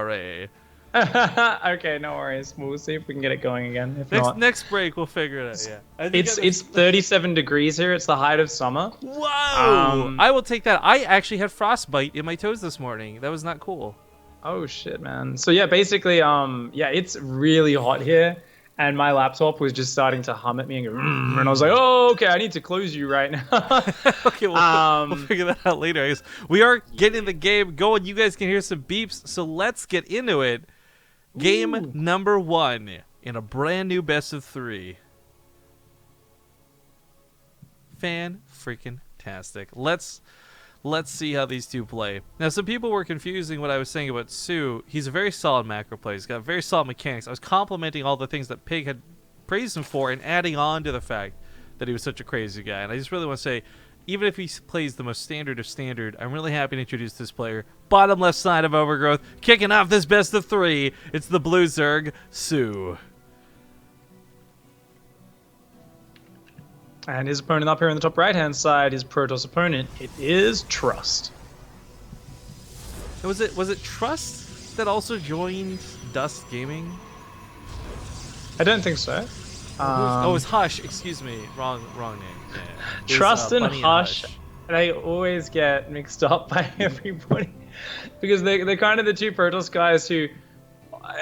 sorry. Okay, no worries. We'll see if we can get it going again. If not, Next break, we'll figure it out. Yeah. I think it's 37 degrees here. It's the height of summer. Whoa! I will take that. I actually had frostbite in my toes this morning. That was not cool. Oh shit, man. So yeah, basically, yeah, it's really hot here, and my laptop was just starting to hum at me and go, and I was like, oh, okay, I need to close you right now. Okay, we'll figure that out later. I guess we are getting the game going. You guys can hear some beeps, so let's get into it. Game number 1 in a brand new best of 3. Fan-freaking-tastic. Let's see how these two play. Now, some people were confusing what I was saying about soO. He's a very solid macro player. He's got very solid mechanics. I was complimenting all the things that Pig had praised him for and adding on to the fact that he was such a crazy guy. And I just really want to say, even if he plays the most standard of standard, I'm really happy to introduce this player. Bottom left side of Overgrowth, kicking off this best of 3. It's the Blue Zerg, soO. And his opponent up here on the top right-hand side, his Protoss opponent, it is Trust. Was it Trust that also joined Dust Gaming? I don't think so. Oh, it was Hush. Excuse me. Wrong name. Yeah. Trust and Hush, they always get mixed up by everybody because they're kind of the two Protoss guys who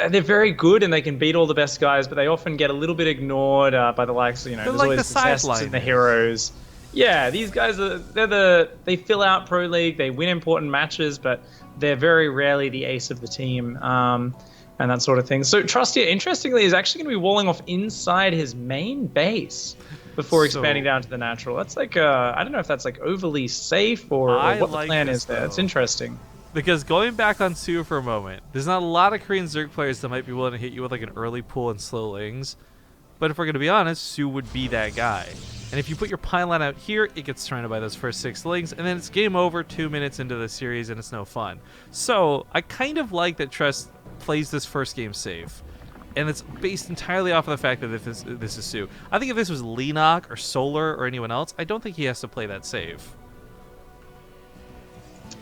they're very good and they can beat all the best guys, but they often get a little bit ignored by the likes of, there's like always the tests and the heroes. Yeah, these guys they fill out Pro League, they win important matches, but they're very rarely the ace of the team. And that sort of thing. So Trust here, interestingly, is actually going to be walling off inside his main base before expanding down to the natural. That's like, I don't know if that's like overly safe or what the plan is there. It's interesting. Because going back on soO for a moment, there's not a lot of Korean Zerg players that might be willing to hit you with like an early pull and slow lings. But if we're going to be honest, soO would be that guy. And if you put your pylon out here, it gets surrounded by those first 6 lings, and then it's game over 2 minutes into the series, and it's no fun. So I kind of like that Trust plays this first game safe. And it's based entirely off of the fact that this is soO. I think if this was Leenock or Solar or anyone else, I don't think he has to play that safe.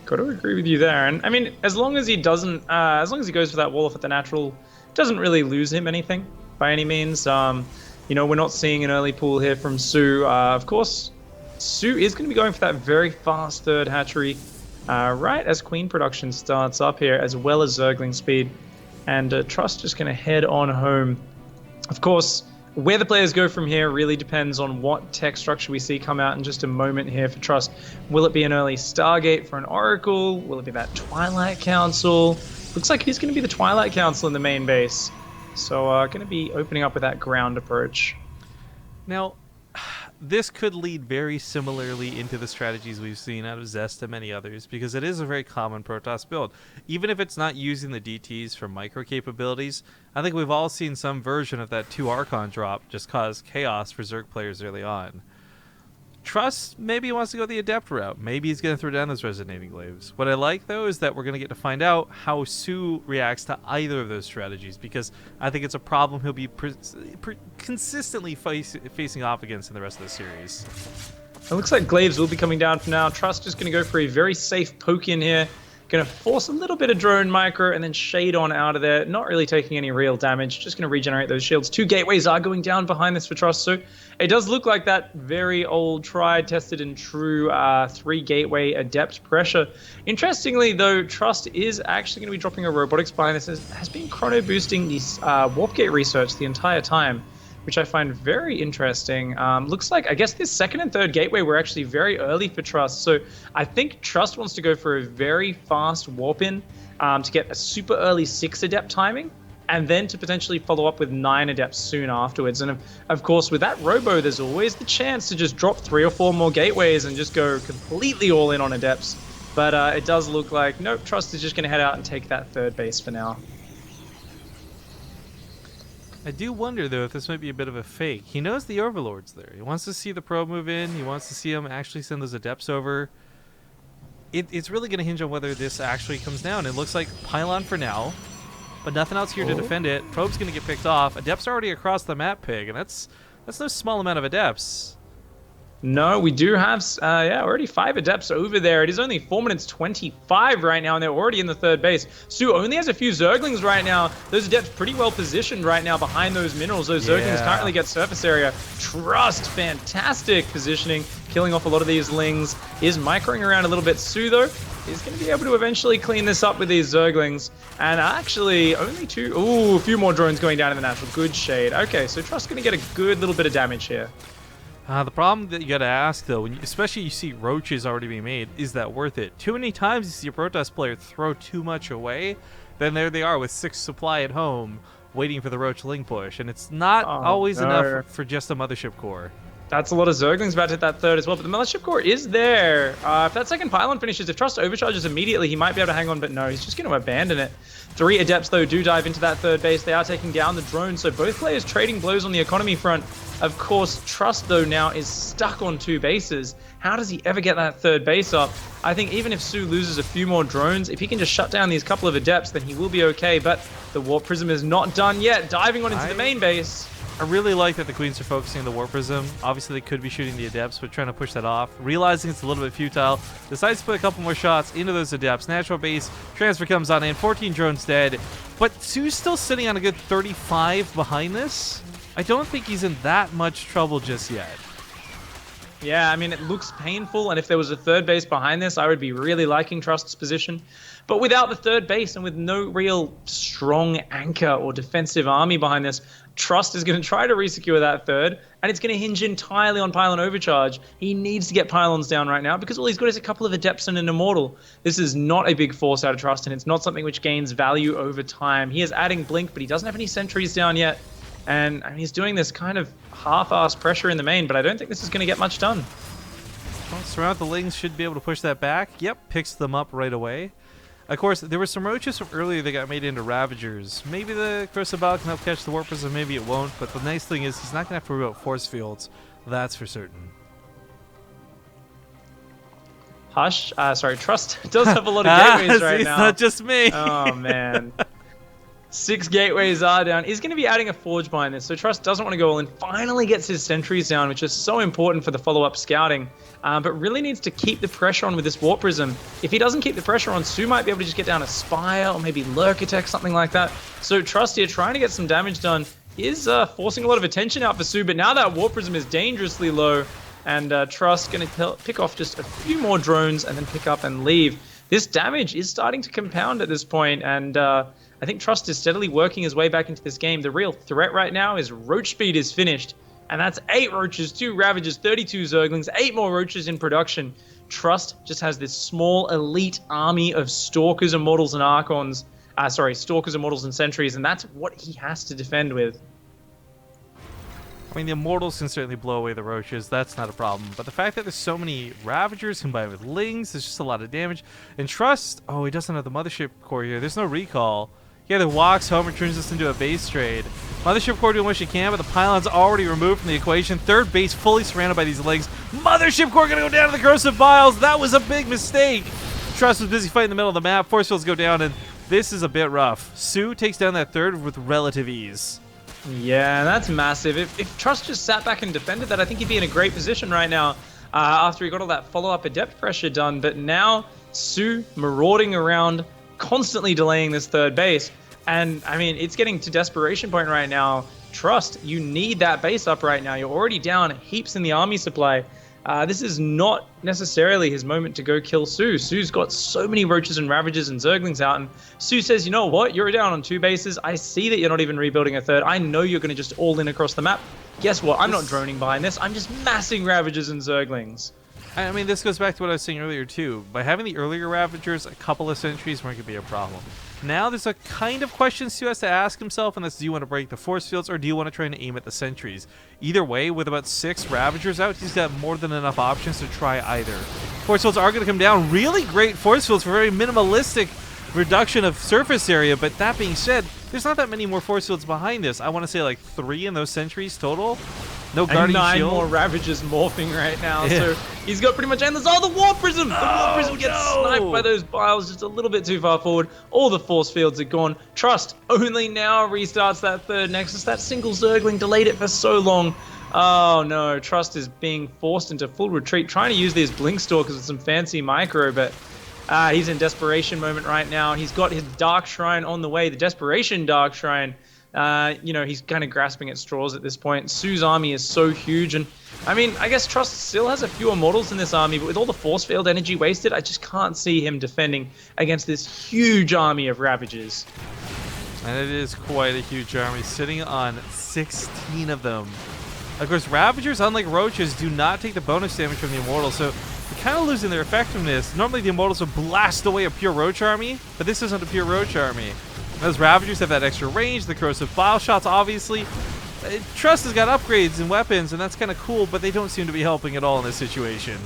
Got to agree with you there. And I mean, as long as he doesn't, as long as he goes for that wall off at the natural, it doesn't really lose him anything by any means. We're not seeing an early pull here from soO. Of course, soO is going to be going for that very fast third hatchery right as Queen production starts up here, as well as Zergling speed. And Trust just going to head on home. Of course, where the players go from here really depends on what tech structure we see come out in just a moment here for Trust. Will it be an early Stargate for an Oracle? Will it be that Twilight Council? Looks like he's going to be the Twilight Council in the main base. So going to be opening up with that ground approach. Now, this could lead very similarly into the strategies we've seen out of Zest and many others, because it is a very common Protoss build. Even if it's not using the DTs for micro capabilities, I think we've all seen some version of that 2 Archon drop just cause chaos for Zerg players early on. Trust maybe wants to go the Adept route. Maybe he's going to throw down those Resonating Glaives. What I like, though, is that we're going to get to find out how soO reacts to either of those strategies, because I think it's a problem he'll be consistently facing off against in the rest of the series. It looks like Glaives will be coming down for now. Trust is going to go for a very safe poke in here. Going to force a little bit of drone micro and then shade on out of there. Not really taking any real damage. Just going to regenerate those shields. 2 gateways are going down behind this for Trust. So it does look like that very old, tried, tested, and true 3 gateway adept pressure. Interestingly, though, Trust is actually going to be dropping a robotics behind this. Has been chrono boosting this warp gate research the entire time, which I find very interesting. Looks like, I guess this second and third gateway were actually very early for Trust. So I think Trust wants to go for a very fast warp in to get a super early 6 adept timing, and then to potentially follow up with 9 adepts soon afterwards. And of course, with that robo, there's always the chance to just drop 3 or 4 more gateways and just go completely all in on adepts. But it does look like, nope, Trust is just going to head out and take that third base for now. I do wonder, though, if this might be a bit of a fake. He knows the Overlord's there. He wants to see the probe move in. He wants to see him actually send those Adepts over. It's really going to hinge on whether this actually comes down. It looks like Pylon for now, but nothing else here to defend it. Probe's going to get picked off. Adepts are already across the map, Pig, and that's no small amount of Adepts. No, we do have, already 5 Adepts over there. It is only 4 minutes 25 right now, and they're already in the third base. soO only has a few Zerglings right now. Those Adepts pretty well positioned right now behind those minerals. Those Zerglings can't really get surface area. Trust, fantastic positioning, killing off a lot of these Lings. Is microing around a little bit. soO, though, is going to be able to eventually clean this up with these Zerglings. And actually, only 2... Ooh, a few more drones going down in the natural. Good shade. Okay, so Trust's going to get a good little bit of damage here. The problem that you gotta ask, though, especially you see roaches already being made, is that worth it? Too many times you see a Protoss player throw too much away, then there they are with 6 supply at home, waiting for the roach ling push, and it's not always enough for just a mothership core. That's a lot of Zerglings about to hit that third as well, but the Mothership Core is there. If that second pylon finishes, if Trust overcharges immediately, he might be able to hang on, but no, he's just going to abandon it. 3 Adepts, though, do dive into that third base. They are taking down the drone, so both players trading blows on the economy front. Of course, Trust, though, now is stuck on 2 bases. How does he ever get that third base up? I think even if soO loses a few more drones, if he can just shut down these couple of Adepts, then he will be okay, but the Warp Prism is not done yet. Diving on into the main base. I really like that the Queens are focusing on the Warp Prism. Obviously, they could be shooting the Adepts, but trying to push that off. Realizing it's a little bit futile, decides to put a couple more shots into those Adepts. Natural base transfer comes on in, 14 drones dead. But soO's still sitting on a good 35 behind this. I don't think he's in that much trouble just yet. Yeah, I mean, it looks painful, and if there was a third base behind this, I would be really liking Trust's position. But without the third base and with no real strong anchor or defensive army behind this, Trust is going to try to resecure that third, and it's going to hinge entirely on pylon overcharge. He needs to get pylons down right now because all he's got is a couple of Adepts and an Immortal. This is not a big force out of Trust, and it's not something which gains value over time. He is adding Blink, but he doesn't have any sentries down yet. And I mean, he's doing this kind of half-assed pressure in the main, but I don't think this is going to get much done. Well, Surround the Lings should be able to push that back. Yep, picks them up right away. Of course, there were some roaches from earlier that got made into Ravagers. Maybe the Crucible can help catch the Warp Prism, maybe it won't, but the nice thing is he's not going to have to worry about force fields. That's for certain. Trust does have a lot of gateways right it's now. It's not just me. Oh, man. 6 gateways are down. He's going to be adding a Forge behind this, so Trust doesn't want to go all in. Finally gets his sentries down, which is so important for the follow-up scouting, but really needs to keep the pressure on with this Warp Prism. If he doesn't keep the pressure on, soO might be able to just get down a Spire or maybe Lurk Attack, something like that. So Trust here trying to get some damage done is forcing a lot of attention out for soO, but now that Warp Prism is dangerously low, and Trust going to pick off just a few more drones and then pick up and leave. This damage is starting to compound at this point, and I think Trust is steadily working his way back into this game. The real threat right now is Roach Speed is finished, and that's 8 Roaches, 2 Ravagers, 32 Zerglings, 8 more Roaches in production. Trust just has this small elite army of Stalkers, Immortals, and Archons. Stalkers, Immortals, and Sentries, and that's what he has to defend with. I mean, the Immortals can certainly blow away the Roaches. That's not a problem. But the fact that there's so many Ravagers combined with Lings, there's just a lot of damage. And Trust, he doesn't have the Mothership Core here. There's no recall. He either walks home or turns this into a base trade. Mothership Core doing what she can, but the pylon's already removed from the equation. Third base fully surrounded by these Lings. Mothership Core gonna go down to the Corrosive Vials. That was a big mistake. Trust was busy fighting in the middle of the map. Force fields go down, and this is a bit rough. soO takes down that third with relative ease. Yeah, that's massive. If Trust just sat back and defended that, I think he'd be in a great position right now after he got all that follow-up Adept pressure done. But now, soO marauding around, constantly delaying this third base. And, I mean, it's getting to desperation point right now. Trust, you need that base up right now. You're already down heaps in the army supply. This is not necessarily his moment to go kill soO. soO's got so many Roaches and Ravagers and Zerglings out, and soO says, you know what, you're down on 2 bases. I see that you're not even rebuilding a third. I know you're going to just all in across the map. Guess what? I'm not droning behind this. I'm just massing Ravagers and Zerglings. I mean, this goes back to what I was saying earlier, too. By having the earlier Ravagers, a couple of sentries weren't going to be a problem. Now there's a kind of question soO has to ask himself, and that's, do you want to break the force fields, or do you want to try and aim at the sentries? Either way, with about 6 Ravagers out, he's got more than enough options to try either. Force fields are going to come down. Really great force fields for very minimalistic reduction of surface area, but that being said, there's not that many more force fields behind this. I want to say like 3 in those sentries total. No Guardian and 9 Shield. more Ravagers morphing right now, Yeah. so he's got pretty much endless. Oh, the Warp Prism! The Warp Prism gets sniped by those Vials just a little bit too far forward. All the force fields are gone. Trust only now restarts that third Nexus. That single Zergling delayed it for so long. Oh no, Trust is being forced into full retreat, trying to use these Blink Stalkers with some fancy micro, but he's in desperation moment right now. He's got his Dark Shrine on the way, the Desperation Dark Shrine. He's kind of grasping at straws at this point. soO's army is so huge, and I mean, I guess Trust still has a few immortals in this army, but with all the force field energy wasted, I just can't see him defending against this huge army of Ravagers. And it is quite a huge army, sitting on 16 of them. Of course, Ravagers, unlike Roaches, do not take the bonus damage from the Immortals, so they're kind of losing their effectiveness. Normally, the Immortals would blast away a pure Roach army, but this isn't a pure Roach army. Those Ravagers have that extra range, the corrosive bile shots, obviously. Trust has got upgrades and weapons, and that's kind of cool, but they don't seem to be helping at all in this situation.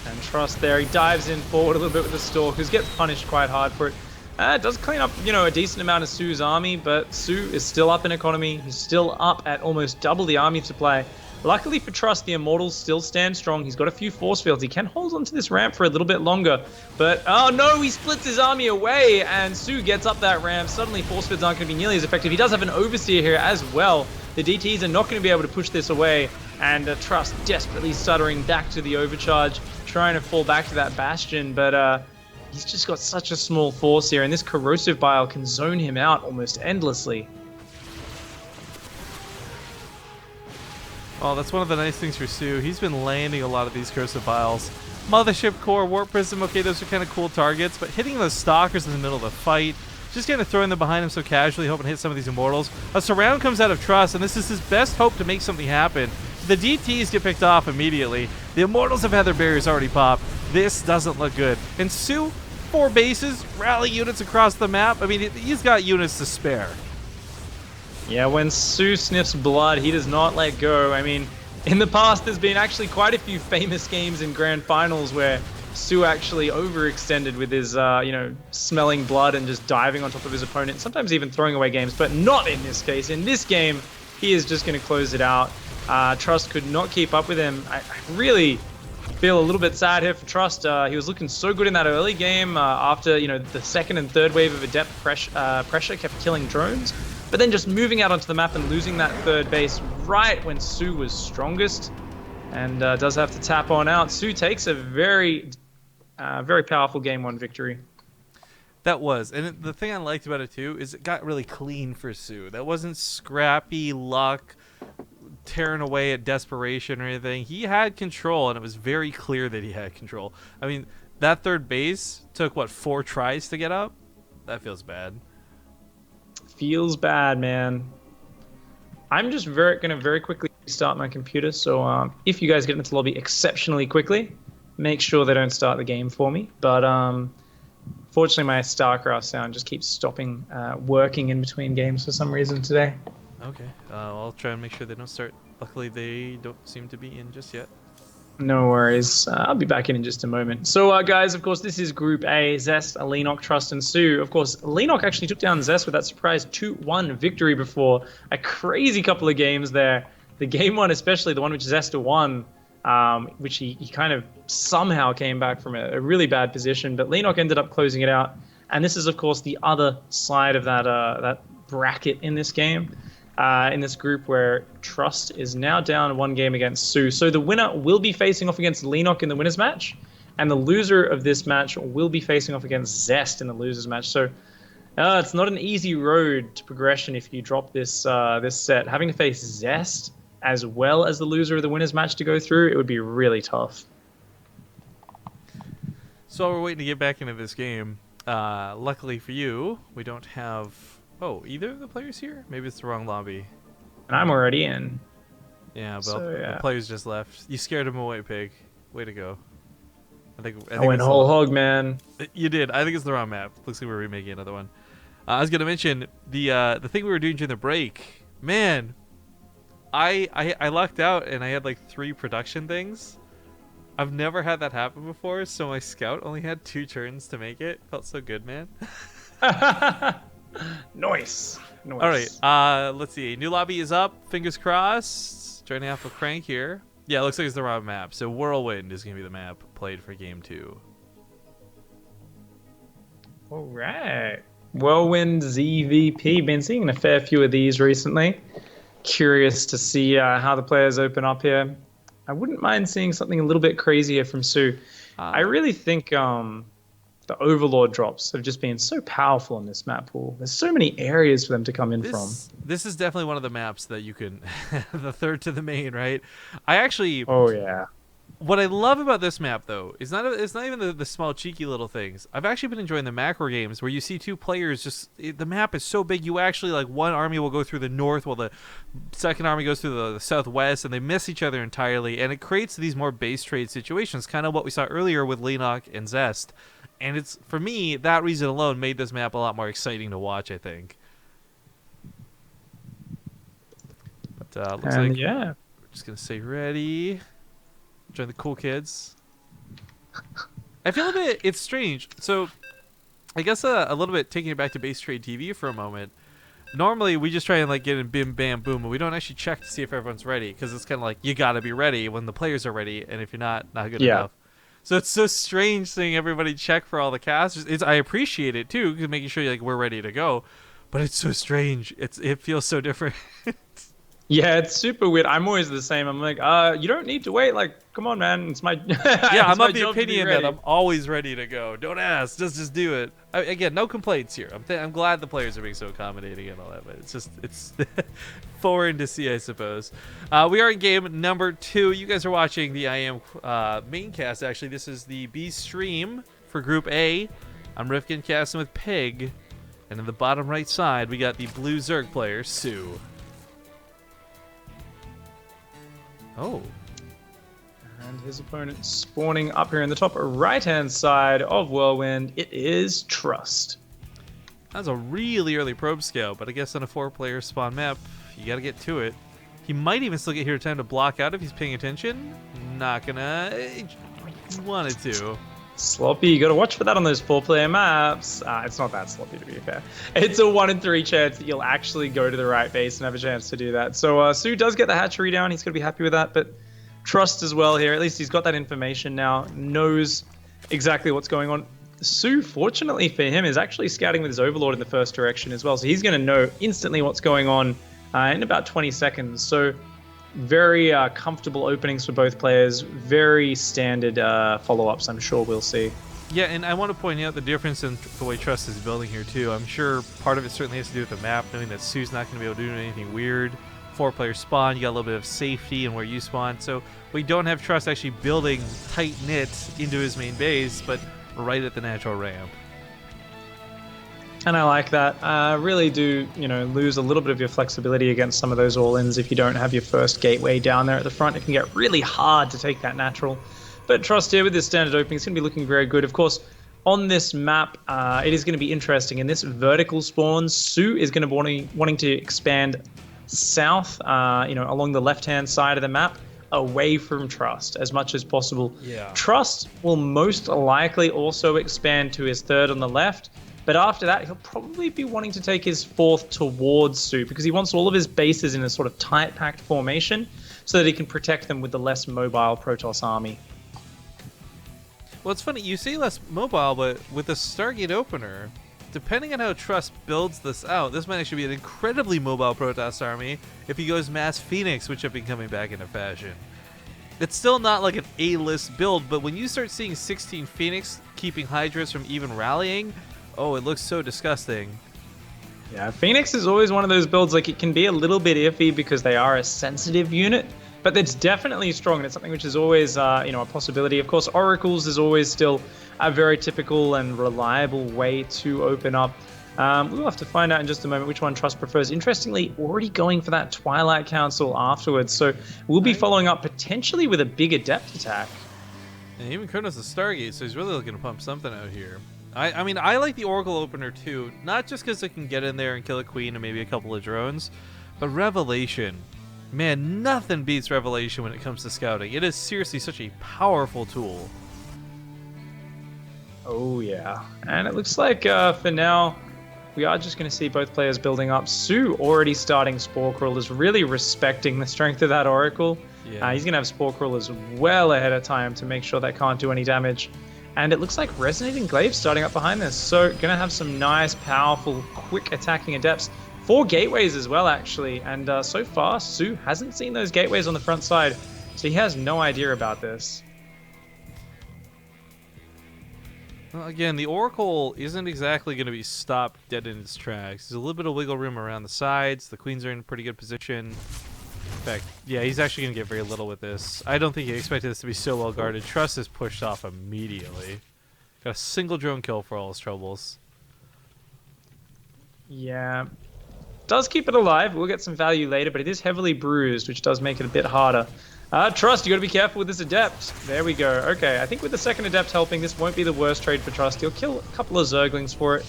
And Trust there, he dives in forward a little bit with the Stalkers, gets punished quite hard for it. It does clean up, a decent amount of soO's army, but soO is still up in economy. He's still up at almost double the army supply. Luckily for Trust, the Immortals still stand strong. He's got a few force fields. He can hold onto this ramp for a little bit longer. But, oh no, he splits his army away, and soO gets up that ramp. Suddenly, force fields aren't going to be nearly as effective. He does have an Overseer here as well. The DTs are not going to be able to push this away, and Trust desperately stuttering back to the overcharge, trying to fall back to that Bastion, but he's just got such a small force here, and this corrosive bile can zone him out almost endlessly. Well, that's one of the nice things for soO. He's been landing a lot of these corrosive biles. Mothership Core, Warp Prism, okay, those are kind of cool targets, but hitting those Stalkers in the middle of the fight, just kind of throwing them behind him so casually, hoping to hit some of these Immortals. A surround comes out of Trust, and this is his best hope to make something happen. The DTs get picked off immediately. The Immortals have had their barriers already popped. This doesn't look good. And soO, 4 bases, rally units across the map. I mean, he's got units to spare. Yeah, when soO sniffs blood, he does not let go. I mean, in the past, there's been actually quite a few famous games in grand finals where soO actually overextended with his, smelling blood and just diving on top of his opponent, sometimes even throwing away games, but not in this case. In this game, he is just going to close it out. Trust could not keep up with him. I really feel a little bit sad here for Trust. He was looking so good in that early game after, the second and third wave of adept pressure kept killing drones. But then just moving out onto the map and losing that third base right when soO was strongest, and does have to tap on out. soO takes a very powerful game 1 victory. That was. And the thing I liked about it, too, is it got really clean for soO. That wasn't scrappy luck, tearing away at desperation or anything. He had control, and it was very clear that he had control. I mean, that third base took, 4 tries to get up? That feels bad. Feels bad, man. I'm just gonna very quickly start my computer, so if you guys get into the lobby exceptionally quickly, make sure they don't start the game for me. But fortunately, my StarCraft sound just keeps stopping working in between games for some reason today. Okay, I'll try and make sure they don't start. Luckily, they don't seem to be in just yet. No worries. I'll be back in just a moment. So, guys, of course, this is Group A. Zest, Leenock, Trust, and soO. Of course, Leenock actually took down Zest with that surprise 2-1 victory before a crazy couple of games there. The game 1, especially the one which Zest won, which he kind of somehow came back from a really bad position. But Leenock ended up closing it out. And this is, of course, the other side of that bracket in this game. In this group where Trust is now down 1 game against soO. So the winner will be facing off against Leenock in the winner's match, and the loser of this match will be facing off against Zest in the loser's match. So it's not an easy road to progression if you drop this this set. Having to face Zest as well as the loser of the winner's match to go through, it would be really tough. So we're waiting to get back into this game. Luckily for you, we don't have... Oh, either of the players here? Maybe it's the wrong lobby. And I'm already in. Yeah, but So, yeah. the players just left. You scared him away, Pig. Way to go. I think I went whole hog, man. You did. I think it's the wrong map. Looks like we're remaking another one. I was gonna mention the thing we were doing during the break. Man, I lucked out and I had 3 production things. I've never had that happen before, so my scout only had 2 turns to make it. Felt so good, man. Nice. All right. Let's see. New lobby is up. Fingers crossed. Joining off of Crank here. Yeah, it looks like it's the wrong map. So Whirlwind is gonna be the map played for game 2. All right. Whirlwind ZVP. Been seeing a fair few of these recently. Curious to see how the players open up here. I wouldn't mind seeing something a little bit crazier from soO. I Uh, really think the Overlord drops have just been so powerful in this map pool. There's so many areas for them to come in from. this is definitely one of the maps that you can the third to the main, right? I actually Oh yeah. What I love about this map, though, is it's not even the small cheeky little things. I've actually been enjoying the macro games where you see two players the map is so big. You actually like one army will go through the north while the second army goes through the southwest, and they miss each other entirely, and it creates these more base trade situations, kind of what we saw earlier with Lenok and Zest. And it's for me that reason alone made this map a lot more exciting to watch. I think. But looks And like yeah. we're just gonna say ready. Join the cool kids. I feel a bit. It's strange. So, I guess a little bit taking it back to base trade TV for a moment. Normally, we just try and like get in bim bam boom, and we don't actually check to see if everyone's ready because it's kind of like you gotta be ready when the players are ready, and if you're not good Yeah. enough. So it's so strange seeing everybody check for all the casters. I appreciate it too, cause making sure like we're ready to go, but it's so strange. It feels so different. Yeah, it's super weird. I'm always the same. I'm like, you don't need to wait. Like, come on, man. It's my Yeah, it's I'm my of the job to be opinion that ready. I'm always ready to go. Don't ask, just do it. Again, no complaints here. I'm glad the players are being so accommodating and all that, but it's foreign to see, I suppose. We are in game number 2. You guys are watching the IEM main cast. Actually, this is the B stream for Group A. I'm Rifkin casting with Pig, and in the bottom right side we got the blue Zerg player soO. Oh. And his opponent spawning up here in the top right-hand side of Whirlwind. It is Trust. That's a really early probe scale, but I guess on a 4-player spawn map, you gotta get to it. He might even still get here in time to block out if he's paying attention. Not gonna. He wanted to. Sloppy, you gotta watch for that on those 4-player maps. It's not that sloppy, to be fair. It's a 1 in 3 chance that you'll actually go to the right base and have a chance to do that. So soO does get the hatchery down. He's gonna be happy with that, but Trust as well here. At least he's got that information now, knows exactly what's going on. soO, fortunately for him, is actually scouting with his Overlord in the first direction as well. So he's gonna know instantly what's going on in about 20 seconds. So very comfortable openings for both players. Very standard follow-ups, I'm sure we'll see. Yeah, and I want to point out the difference in the way Trust is building here, too. I'm sure part of it certainly has to do with the map, knowing that soO's not going to be able to do anything weird. 4-player spawn, you got a little bit of safety in where you spawn. So we don't have Trust actually building tight-knit into his main base, but right at the natural ramp. And I like that. Really do, lose a little bit of your flexibility against some of those all-ins if you don't have your first gateway down there at the front. It can get really hard to take that natural. But Trust here with this standard opening is going to be looking very good. Of course, on this map, it is going to be interesting. In this vertical spawn, soO is going to be wanting to expand south, along the left-hand side of the map, away from Trust as much as possible. Yeah. Trust will most likely also expand to his third on the left. But after that, he'll probably be wanting to take his fourth towards soO because he wants all of his bases in a sort of tight packed formation so that he can protect them with the less mobile Protoss army. Well, it's funny, you say less mobile, but with the Stargate opener, depending on how Trust builds this out, this might actually be an incredibly mobile Protoss army if he goes Mass Phoenix, which have been coming back into fashion. It's still not like an A-list build, but when you start seeing 16 Phoenix keeping Hydras from even rallying, oh, it looks so disgusting. Yeah, Phoenix is always one of those builds, like it can be a little bit iffy because they are a sensitive unit, but it's definitely strong and it's something which is always, a possibility. Of course, Oracles is always still a very typical and reliable way to open up. We'll have to find out in just a moment which one Trust prefers. Interestingly, already going for that Twilight Council afterwards, so we'll be following up potentially with a big Adept attack. And even Kronos the Stargate, so he's really looking to pump something out here. I mean, I like the Oracle opener too, not just because it can get in there and kill a queen and maybe a couple of drones, but Revelation. Man, nothing beats Revelation when it comes to scouting. It is seriously such a powerful tool. Oh yeah, and it looks like for now, we are just going to see both players building up. soO already starting Spore Crawlers, really respecting the strength of that Oracle. Yeah. He's going to have Spore Crawlers well ahead of time to make sure they can't do any damage. And it looks like Resonating Glaive starting up behind this. So going to have some nice, powerful, quick attacking Adepts. 4 gateways as well, actually. And so far, soO hasn't seen those gateways on the front side, so he has no idea about this. Well, again, the Oracle isn't exactly going to be stopped dead in its tracks. There's a little bit of wiggle room around the sides. The queens are in a pretty good position. In fact, yeah, he's actually going to get very little with this. I don't think he expected this to be so well guarded. Trust is pushed off immediately. Got a single drone kill for all his troubles. Yeah. Does keep it alive. We'll get some value later, but it is heavily bruised, which does make it a bit harder. Trust, you got to be careful with this Adept. There we go. Okay, I think with the second Adept helping, this won't be the worst trade for Trust. He'll kill a couple of Zerglings for it.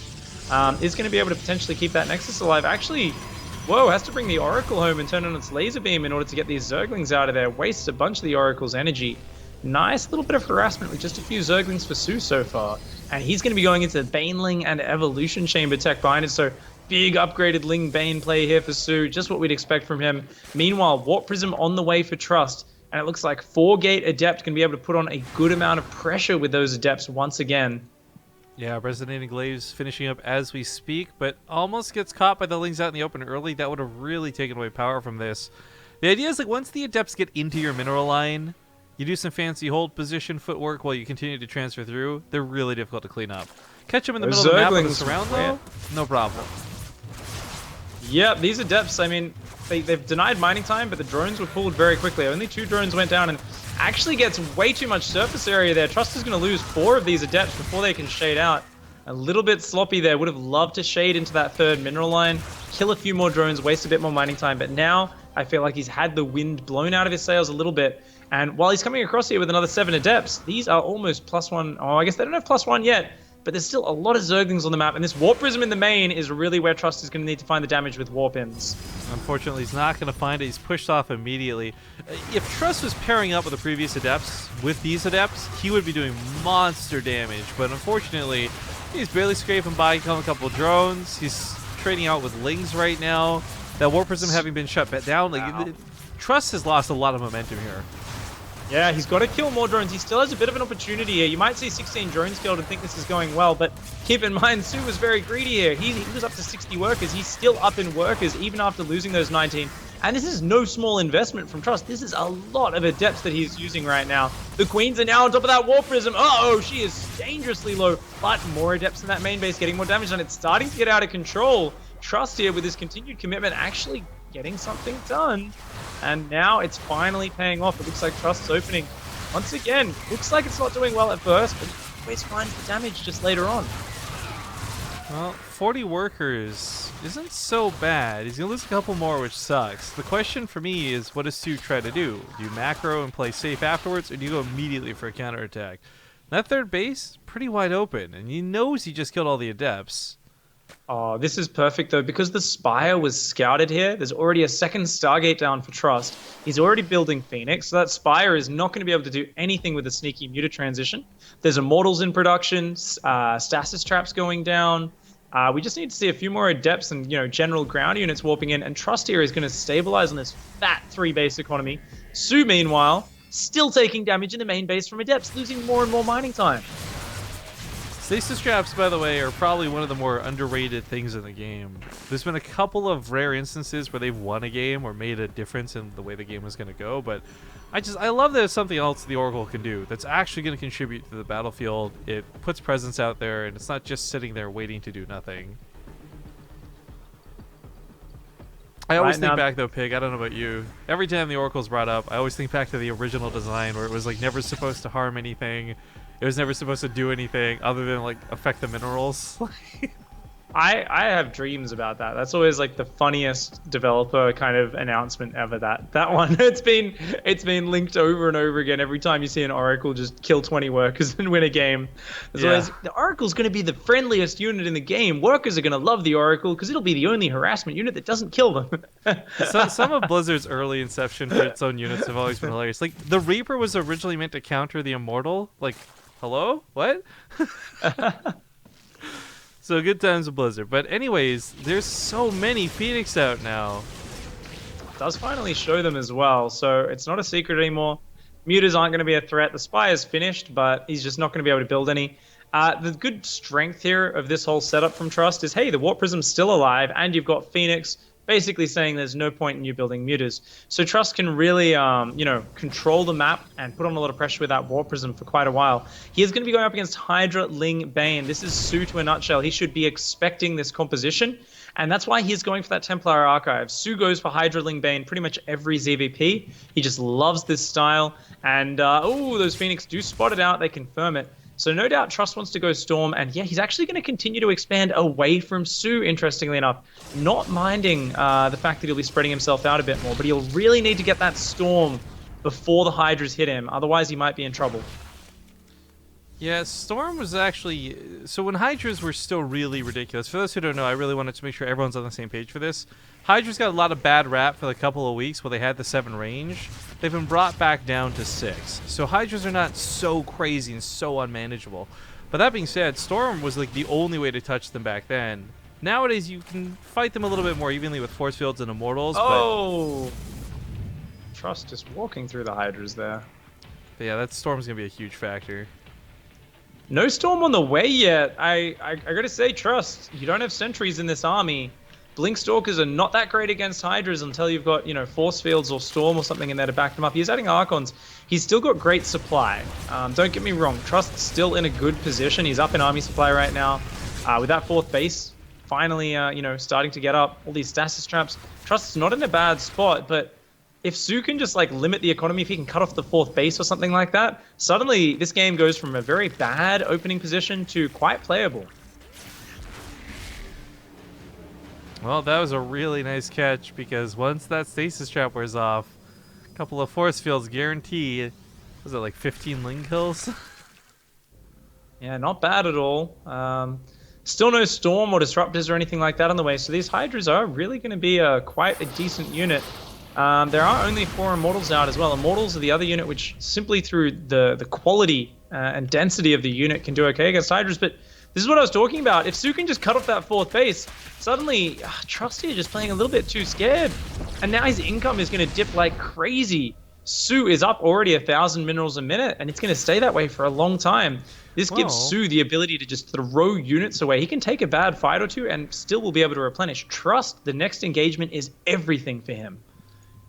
Is going to be able to potentially keep that Nexus alive. Actually, whoa, has to bring the Oracle home and turn on its laser beam in order to get these Zerglings out of there. Wastes a bunch of the Oracle's energy. Nice little bit of harassment with just a few Zerglings for soO so far. And he's going to be going into Baneling and Evolution Chamber tech behind it, so big upgraded Ling Bane play here for soO, just what we'd expect from him. Meanwhile, Warp Prism on the way for Trust, and it looks like 4-gate Adept can be able to put on a good amount of pressure with those Adepts once again. Yeah, Resonating Glaives finishing up as we speak, but almost gets caught by the Lings out in the open early. That would have really taken away power from this. The idea is, like, once the Adepts get into your mineral line, you do some fancy hold position footwork while you continue to transfer through. They're really difficult to clean up. Catch them in the middle of the map with a surround, though, no problem. Yeah, these Adepts, I mean, they've denied mining time, but the drones were pulled very quickly. Only 2 drones went down, and actually gets way too much surface area there. Trust is going to lose 4 of these Adepts before they can shade out. A little bit sloppy there. Would have loved to shade into that 3rd mineral line, kill a few more drones, waste a bit more mining time, but now I feel like he's had the wind blown out of his sails a little bit. And while he's coming across here with another 7 Adepts, these are almost +1. Oh, I guess they don't have +1 yet, but there's still a lot of Zerglings on the map, and this Warp Prism in the main is really where Trust is going to need to find the damage with Warp-ins. Unfortunately, he's not going to find it. He's pushed off immediately. If Trust was pairing up with the previous Adepts, with these Adepts, he would be doing monster damage, but unfortunately, he's barely scraping by, killing a couple of drones. He's trading out with Lings right now. That Warp Prism having been shut down, like, Trust has lost a lot of momentum here. Yeah, he's got to kill more drones. He still has a bit of an opportunity here. You might see 16 drones killed and think this is going well, but keep in mind, soO was very greedy here. He was up to 60 workers. He's still up in workers, even after losing those 19. And this is no small investment from Trust. This is a lot of Adepts that he's using right now. The Queens are now on top of that Warp Prism. Uh-oh, she is dangerously low, but more Adepts in that main base getting more damage, and it's starting to get out of control. Trust here with his continued commitment actually getting something done. And now it's finally paying off. It looks like Trust's opening. Once again, looks like it's not doing well at first, but he always finds the damage just later on. Well, 40 workers isn't so bad. He's going to lose a couple more, which sucks. The question for me is, what does soO try to do? Do you macro and play safe afterwards, or do you go immediately for a counterattack? That 3rd base, pretty wide open, and he knows he just killed all the Adepts. Oh, this is perfect, though, because the Spire was scouted here. There's already a 2nd Stargate down for Trust. He's already building Phoenix, so that Spire is not going to be able to do anything with the sneaky muta transition. There's Immortals in production, stasis traps going down. We just need to see a few more Adepts and, general ground units warping in, and Trust here is going to stabilize on this fat 3-base economy. soO, meanwhile, still taking damage in the main base from Adepts, losing more and more mining time. Stasis traps, by the way, are probably one of the more underrated things in the game. There's been a couple of rare instances where they've won a game or made a difference in the way the game was going to go, but I love that there's something else the Oracle can do that's actually going to contribute to the battlefield. It puts presence out there, and it's not just sitting there waiting to do nothing. I always think back, though, Pig, I don't know about you. Every time the Oracle's brought up, I always think back to the original design where it was, like, never supposed to harm anything. It was never supposed to do anything other than, like, affect the minerals. I have dreams about that. That's always like the funniest developer kind of announcement ever. That one. It's been linked over and over again every time you see an Oracle just kill 20 workers and win a game. There's always, the Oracle's going to be the friendliest unit in the game. Workers are going to love the Oracle because it'll be the only harassment unit that doesn't kill them. Some of Blizzard's early inception for its own units have always been hilarious. Like, the Reaper was originally meant to counter the Immortal. Like, hello? What? So good times with Blizzard. But anyways, there's so many Phoenix out now. It does finally show them as well, so it's not a secret anymore. Mutas aren't going to be a threat. The Spire's finished, but he's just not going to be able to build any. The good strength here of this whole setup from Trust is, hey, the Warp Prism's still alive, and you've got Phoenix basically saying there's no point in you building mutas. So Trust can really, control the map and put on a lot of pressure with that Warp Prism for quite a while. He is going to be going up against Hydra, Ling, Bane. This is soO to a nutshell. He should be expecting this composition, and that's why he's going for that Templar Archive. soO goes for Hydra, Ling, Bane pretty much every ZVP. He just loves this style, and those Phoenix do spot it out. They confirm it. So no doubt Trust wants to go Storm, and yeah, he's actually going to continue to expand away from soO, interestingly enough. Not minding the fact that he'll be spreading himself out a bit more, but he'll really need to get that Storm before the Hydras hit him, otherwise he might be in trouble. Yeah, Storm was actually... So when Hydras were still really ridiculous, for those who don't know, I really wanted to make sure everyone's on the same page for this. Hydras got a lot of bad rap for a couple of weeks while they had the 7 range. They've been brought back down to 6. So Hydras are not so crazy and so unmanageable. But that being said, Storm was like the only way to touch them back then. Nowadays, you can fight them a little bit more evenly with Force Fields and Immortals. Oh! Trust just walking through the Hydras there. But yeah, that Storm's going to be a huge factor. No Storm on the way yet. I gotta say, Trust, you don't have sentries in this army. Blink Stalkers are not that great against Hydras until you've got, Force Fields or Storm or something in there to back them up. He's adding Archons. He's still got great supply. Don't get me wrong. Trust's still in a good position. He's up in army supply right now. With that 4th base finally, starting to get up. All these stasis traps. Trust's not in a bad spot, but if soO can just limit the economy, if he can cut off the 4th base or something like that, suddenly this game goes from a very bad opening position to quite playable. Well, that was a really nice catch, because once that stasis trap wears off, a couple of force fields guarantee, was it like 15 Ling kills? Yeah, not bad at all. Still no Storm or Disruptors or anything like that on the way, so these Hydras are really going to be quite a decent unit. There are only 4 Immortals out as well. Immortals are the other unit which simply through the quality and density of the unit can do okay against Hydras, but this is what I was talking about. If soO can just cut off that 4th base, suddenly Trust here just playing a little bit too scared. And now his income is going to dip like crazy. soO is up already 1,000 minerals a minute, and it's going to stay that way for a long time. This gives soO the ability to just throw units away. He can take a bad fight or two and still will be able to replenish. Trust, the next engagement is everything for him.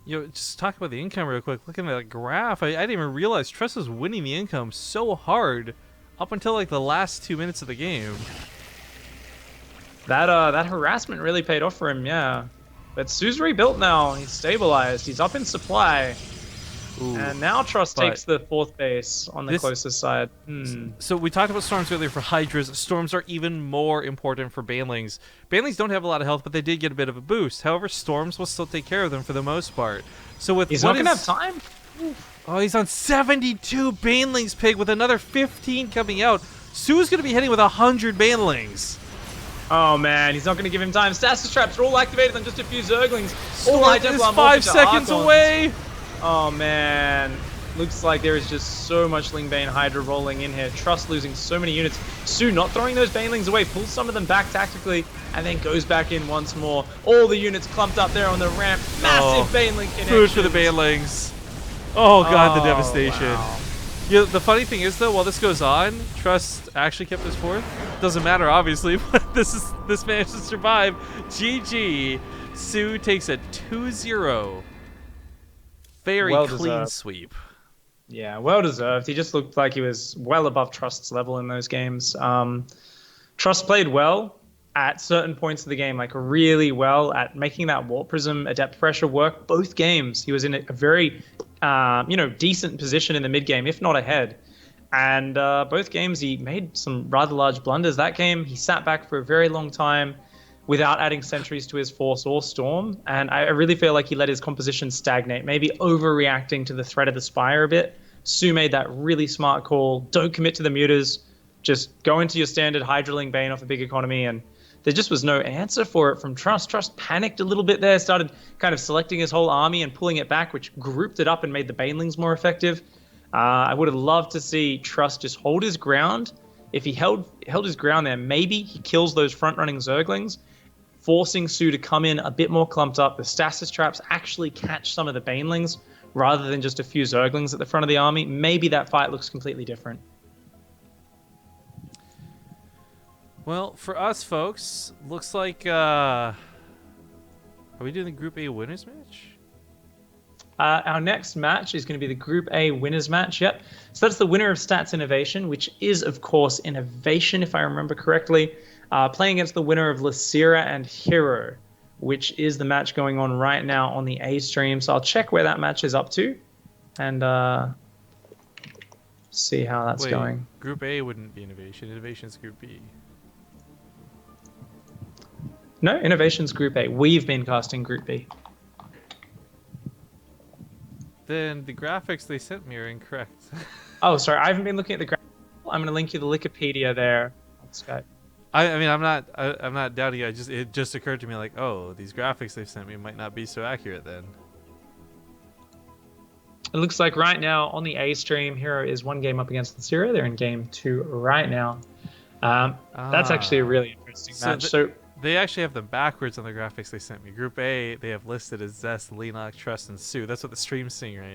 Just talk about the income real quick. Looking at that graph, I didn't even realize Trust was winning the income so hard up until like the last 2 minutes of the game. That harassment really paid off for him, yeah. But soO's rebuilt now. He's stabilized. He's up in supply. Ooh, and now Trust takes the 4th base on the closest side. So we talked about Storms earlier for Hydras. Storms are even more important for Banelings. Banelings don't have a lot of health, but they did get a bit of a boost. However, Storms will still take care of them for the most part. So with he's not going to have time. Oh, he's on 72 Banelings, Pig, with another 15 coming out. soO's going to be hitting with 100 Banelings. Oh man, he's not going to give him time. Stasis traps are all activated on just a few Zerglings. Storm is 5 seconds away. Oh man, looks like there is just so much Ling Bane Hydra rolling in here. Trust losing so many units. soO not throwing those Banelings away, pulls some of them back tactically, and then goes back in once more. All the units clumped up there on the ramp. Massive Baneling connection. Food for the Banelings. Oh god, the devastation. Wow. Yeah, the funny thing is though, while this goes on, Trust actually kept his 4th. Doesn't matter obviously, but this managed to survive. GG. soO takes a 2-0. Very clean sweep. Yeah, well deserved. He just looked like he was well above Trust's level in those games. Trust played well at certain points of the game, like really well at making that Warp Prism Adept pressure work. Both games, he was in a very, decent position in the mid game, if not ahead. And both games, he made some rather large blunders. That game, he sat back for a very long time without adding sentries to his Force or Storm. And I really feel like he let his composition stagnate, maybe overreacting to the threat of the Spire a bit. soO made that really smart call. Don't commit to the mutas. Just go into your standard Hydraling Bane off a big economy, and there just was no answer for it from Trust. Trust panicked a little bit there, started kind of selecting his whole army and pulling it back, which grouped it up and made the Banelings more effective. I would have loved to see Trust just hold his ground. If he held his ground there, maybe he kills those front-running Zerglings, forcing soO to come in a bit more clumped up. The stasis traps actually catch some of the Banelings rather than just a few Zerglings at the front of the army. Maybe that fight looks completely different. Well, for us folks, looks like are we doing the Group A winners match? Our next match is going to be the Group A winners match. Yep. So that's the winner of Stats Innovation, which is, of course, Innovation, if I remember correctly, playing against the winner of Lysira and Hero, which is the match going on right now on the A stream. So I'll check where that match is up to and see how that's Wait, going. Group A wouldn't be Innovation. Innovation's Group B. No, Innovation's Group A. We've been casting Group B. Then the graphics they sent me are incorrect. Oh, sorry. I haven't been looking at the graphics. I'm going to link you the Wikipedia there on Skype. I mean, I'm not doubting it. It just occurred to me like, oh, these graphics they've sent me might not be so accurate then. It looks like right now on the A stream, Hero is 1 game up against Lysira. They're in game 2 right now. That's actually a really interesting match. So they actually have them backwards on the graphics they sent me. Group A, they have listed as Zest, Lenok, Trust, and soO. That's what the stream's seeing right